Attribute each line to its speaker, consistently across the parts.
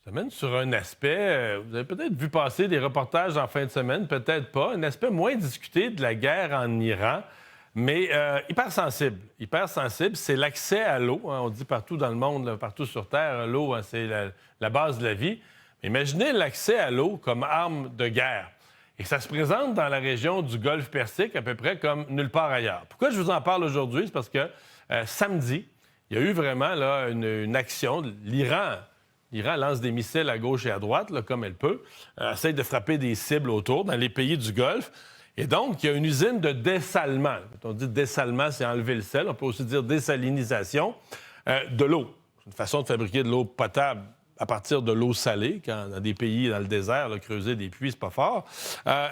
Speaker 1: Ça mène sur un aspect, vous avez peut-être vu passer des reportages en fin de semaine, peut-être pas, un aspect moins discuté de la guerre en Iran, mais hyper sensible. Hyper sensible, c'est l'accès à l'eau. Hein, on dit partout dans le monde, là, partout sur Terre, l'eau, hein, c'est la base de la vie. Mais imaginez l'accès à l'eau comme arme de guerre. Et ça se présente dans la région du Golfe Persique à peu près comme nulle part ailleurs. Pourquoi je vous en parle aujourd'hui? C'est parce que samedi, il y a eu vraiment là, une action. L'Iran lance des missiles à gauche et à droite, là, comme elle peut, essaie de frapper des cibles autour dans les pays du Golfe. Et donc, il y a une usine de dessalement. Quand on dit dessalement, c'est enlever le sel. On peut aussi dire désalinisation de l'eau. C'est une façon de fabriquer de l'eau potable à partir de l'eau salée, quand dans des pays dans le désert, là, creuser des puits, c'est pas fort.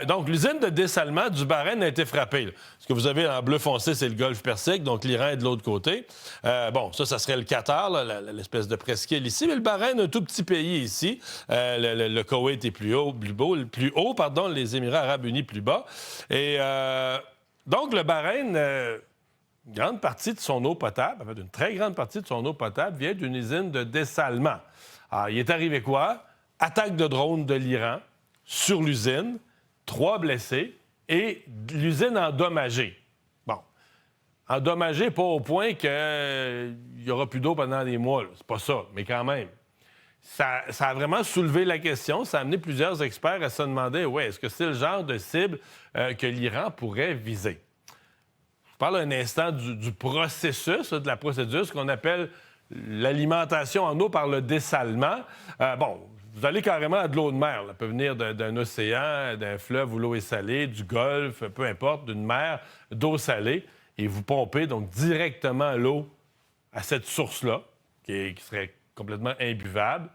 Speaker 1: Donc, l'usine de dessalement du Bahreïn a été frappée. Là. Ce que vous avez en bleu foncé, c'est le Golfe Persique, donc l'Iran est de l'autre côté. Bon, ça serait le Qatar, là, l'espèce de presqu'île ici, mais le Bahreïn, un tout petit pays ici. Le Koweït est plus haut, les Émirats arabes unis plus bas. Et donc, le Bahreïn... une grande partie de son eau potable, en fait, une très grande partie de son eau potable vient d'une usine de dessalement. Alors, il est arrivé quoi? Attaque de drone de l'Iran sur l'usine, 3 blessés et l'usine endommagée. Bon, endommagée pas au point qu'il n'y aura plus d'eau pendant des mois, là. C'est pas ça, mais quand même. Ça a vraiment soulevé la question. Ça a amené plusieurs experts à se demander, ouais, est-ce que c'est le genre de cible que l'Iran pourrait viser? Je parle un instant du processus, de la procédure, ce qu'on appelle l'alimentation en eau par le dessalement. Bon, vous allez carrément à de l'eau de mer. Ça peut venir d'un océan, d'un fleuve où l'eau est salée, du golfe, peu importe, d'une mer d'eau salée. Et vous pompez donc directement l'eau à cette source-là, qui serait complètement imbuvable.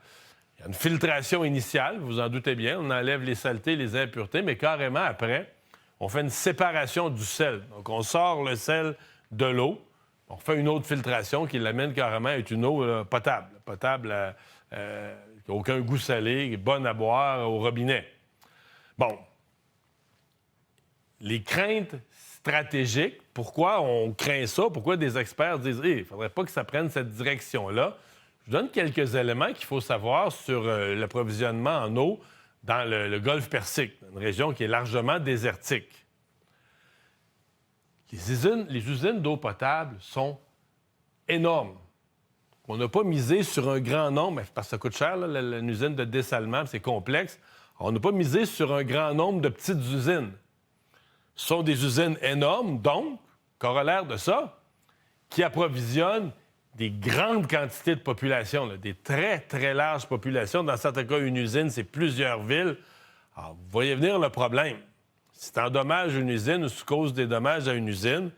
Speaker 1: Il y a une filtration initiale, vous en doutez bien. On enlève les saletés, les impuretés, mais carrément après, on fait une séparation du sel. Donc, on sort le sel de l'eau. On fait une autre filtration qui l'amène carrément à être une eau potable. Potable, qui n'a aucun goût salé, bonne à boire au robinet. Bon. Les craintes stratégiques, pourquoi on craint ça? Pourquoi des experts disent il ne faudrait pas que ça prenne cette direction-là? Je vous donne quelques éléments qu'il faut savoir sur l'approvisionnement en eau dans le Golfe Persique, une région qui est largement désertique. Les usines d'eau potable sont énormes. On n'a pas misé sur un grand nombre, parce que ça coûte cher, là, une usine de dessalement, c'est complexe. On n'a pas misé sur un grand nombre de petites usines. Ce sont des usines énormes, donc, corollaire de ça, qui approvisionnent des grandes quantités de population, là, des très, très larges populations. Dans certains cas, une usine, c'est plusieurs villes. Alors, vous voyez venir le problème. Si tu endommages une usine ou si tu causes des dommages à une usine,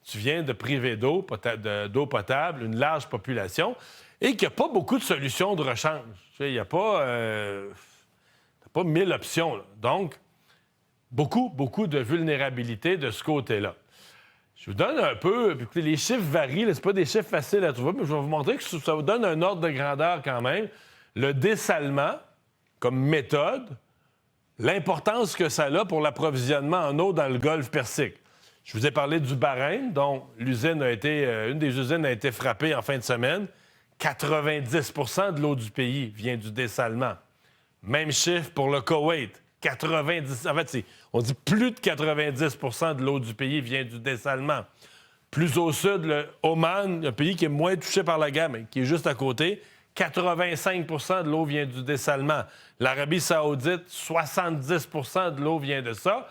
Speaker 1: tu viens de priver d'eau potable une large population et qu'il n'y a pas beaucoup de solutions de rechange. Il n'y a pas 1000 options. Là. Donc, beaucoup de vulnérabilité de ce côté-là. Je vous donne un peu... Écoutez, les chiffres varient. Ce pas des chiffres faciles à trouver, mais je vais vous montrer que ça vous donne un ordre de grandeur quand même. Le dessalement, comme méthode, l'importance que ça a pour l'approvisionnement en eau dans le Golfe Persique. Je vous ai parlé du Bahreïn, dont une des usines a été frappée en fin de semaine. 90 de l'eau du pays vient du dessalement. Même chiffre pour le Koweït. 90... En fait, on dit plus de 90 de l'eau du pays vient du dessalement. Plus au sud, le Oman, un pays qui est moins touché par la guerre, mais qui est juste à côté, 85 de l'eau vient du dessalement. L'Arabie saoudite, 70 de l'eau vient de ça.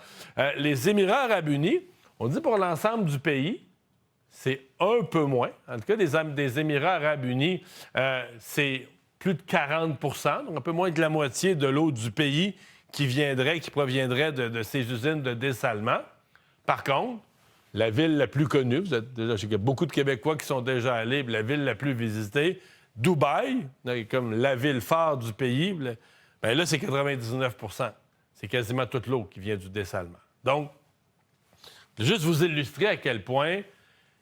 Speaker 1: Les Émirats arabes unis, on dit pour l'ensemble du pays, c'est un peu moins. En tout cas, des Émirats arabes unis, c'est plus de 40 donc un peu moins que la moitié de l'eau du pays qui proviendrait de ces usines de dessalement. Par contre, la ville la plus connue, je sais qu'il y a beaucoup de Québécois qui sont déjà allés, la ville la plus visitée, Dubaï, comme la ville phare du pays, bien là, c'est 99 C'est quasiment toute l'eau qui vient du dessalement. Donc, juste vous illustrer à quel point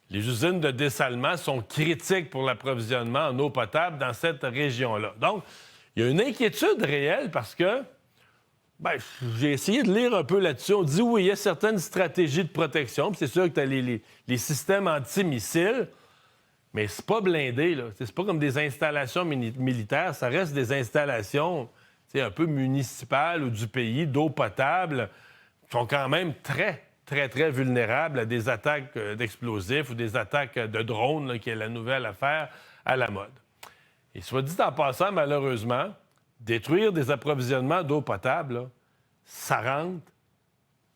Speaker 1: les usines de dessalement sont critiques pour l'approvisionnement en eau potable dans cette région-là. Donc, il y a une inquiétude réelle parce que j'ai essayé de lire un peu là-dessus. On dit oui, il y a certaines stratégies de protection. Puis c'est sûr que tu as les systèmes antimissiles. mais c'est pas blindé, là. C'est pas comme des installations militaires, ça reste des installations un peu municipales ou du pays, d'eau potable, qui sont quand même très, très, très vulnérables à des attaques d'explosifs ou des attaques de drones, là, qui est la nouvelle affaire à la mode. Et soit dit en passant, malheureusement, détruire des approvisionnements d'eau potable, là, ça rentre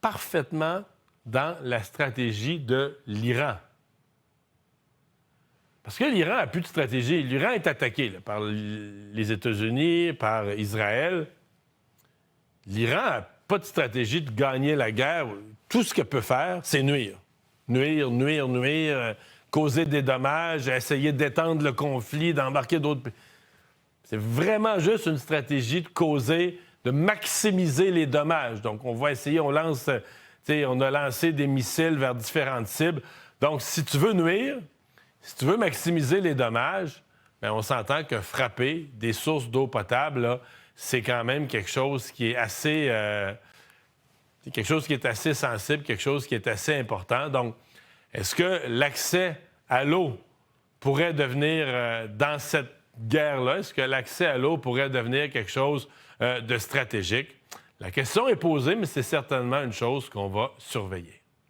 Speaker 1: parfaitement dans la stratégie de l'Iran. Parce que l'Iran n'a plus de stratégie. L'Iran est attaqué là, par les États-Unis, par Israël. L'Iran n'a pas de stratégie de gagner la guerre. Tout ce qu'elle peut faire, c'est nuire. Nuire, causer des dommages, essayer d'étendre le conflit, d'embarquer d'autres pays. C'est vraiment juste une stratégie de causer, de maximiser les dommages. Donc, on va essayer, on a lancé des missiles vers différentes cibles. Donc, si tu veux nuire, si tu veux maximiser les dommages, bien, on s'entend que frapper des sources d'eau potable, là, c'est quand même quelque chose qui est assez... quelque chose qui est assez sensible, quelque chose qui est assez important. Donc, est-ce que l'accès à l'eau pourrait devenir, dans cette guerre-là, est-ce que l'accès à l'eau pourrait devenir quelque chose de stratégique? La question est posée, mais c'est certainement une chose qu'on va surveiller.